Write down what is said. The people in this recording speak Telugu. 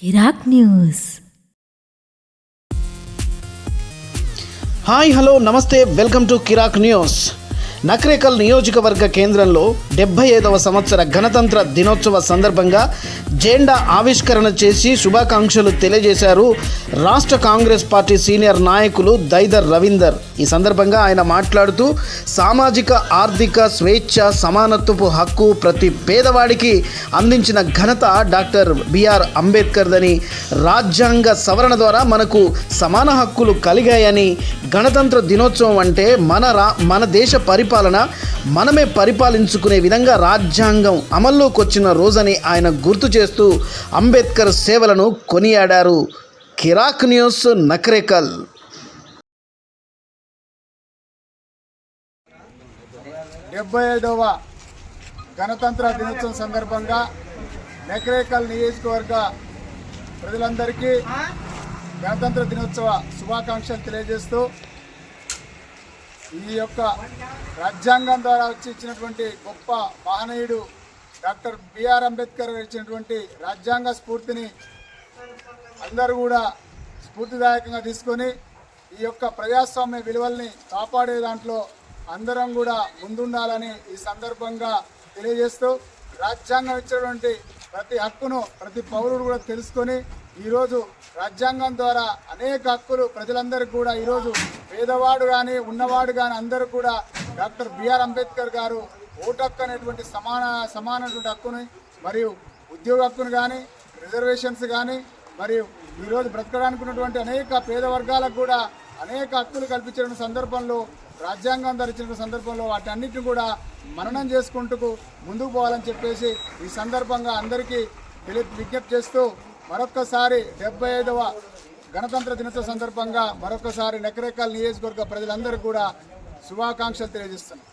కిరాక్ న్యూస్. హాయ్ హలో నమస్తే, welcome to Kirik news. Nakrekal నియోజకవర్గ కేంద్రంలో 75వ సంవత్సర గణతంత్ర దినోత్సవ సందర్భంగా జెండా ఆవిష్కరణ చేసి శుభాకాంక్షలు తెలియజేశారు రాష్ట్ర కాంగ్రెస్ పార్టీ సీనియర్ నాయకులు దైదర్ రవీందర్. ఈ సందర్భంగా ఆయన మాట్లాడుతూ సామాజిక ఆర్థిక స్వేచ్ఛ సమానత్వపు హక్కు ప్రతి పేదవాడికి అందించిన ఘనత డాక్టర్ బిఆర్ అంబేద్కర్దని, రాజ్యాంగ సవరణ ద్వారా మనకు సమాన హక్కులు కలిగాయని, గణతంత్ర దినోత్సవం అంటే మన దేశ పరిపాలన మనమే పరిపాలించుకునే విధంగా రాజ్యాంగం అమల్లోకి వచ్చిన రోజని ఆయన గుర్తు చేస్తూ అంబేద్కర్ సేవలను కొనియాడారు. కిరాక్ న్యూస్, నకరేకల్. వ గణతంత్ర దినోత్సవం సందర్భంగా నకరేకల్ నియోజకవర్గ ప్రజలందరికీ గణతంత్ర దినోత్సవ శుభాకాంక్షలు తెలియజేస్తూ, ఈ యొక్క రాజ్యాంగం ద్వారా వచ్చి ఇచ్చినటువంటి గొప్ప మహనీయుడు డాక్టర్ బిఆర్ అంబేద్కర్ ఇచ్చినటువంటి రాజ్యాంగ స్ఫూర్తిని అందరూ కూడా స్ఫూర్తిదాయకంగా తీసుకొని ఈ యొక్క ప్రజాస్వామ్య విలువల్ని కాపాడే దాంట్లో అందరం కూడా ముందుండాలని ఈ సందర్భంగా తెలియజేస్తూ, రాజ్యాంగం ఇచ్చినటువంటి ప్రతి హక్కును ప్రతి పౌరుడు కూడా తెలుసుకొని ఈరోజు రాజ్యాంగం ద్వారా అనేక హక్కులు ప్రజలందరికీ కూడా ఈరోజు పేదవాడు కానీ ఉన్నవాడు కానీ అందరూ కూడా డాక్టర్ బిఆర్ అంబేద్కర్ గారు ఓటు హక్కు అనేటువంటి సమానటువంటి హక్కుని, మరియు ఉద్యోగ హక్కును కానీ, రిజర్వేషన్స్ కానీ, మరియు ఈరోజు బ్రతకడానికి ఉన్నటువంటి అనేక పేద వర్గాలకు కూడా అనేక హక్కులు కల్పించిన సందర్భంలో, రాజ్యాంగం ధరించిన సందర్భంలో వాటన్నిటిని కూడా మననం చేసుకుంటూ ముందుకు పోవాలని చెప్పేసి ఈ సందర్భంగా అందరికీ విజ్ఞప్తి చేస్తూ, మరొక్కసారి 75వ గణతంత్ర దినోత్సవ సందర్భంగా మరొకసారి నకరేకల్ నియోజకవర్గ ప్రజలందరికీ కూడా శుభాకాంక్షలు తెలియజేస్తున్నాం.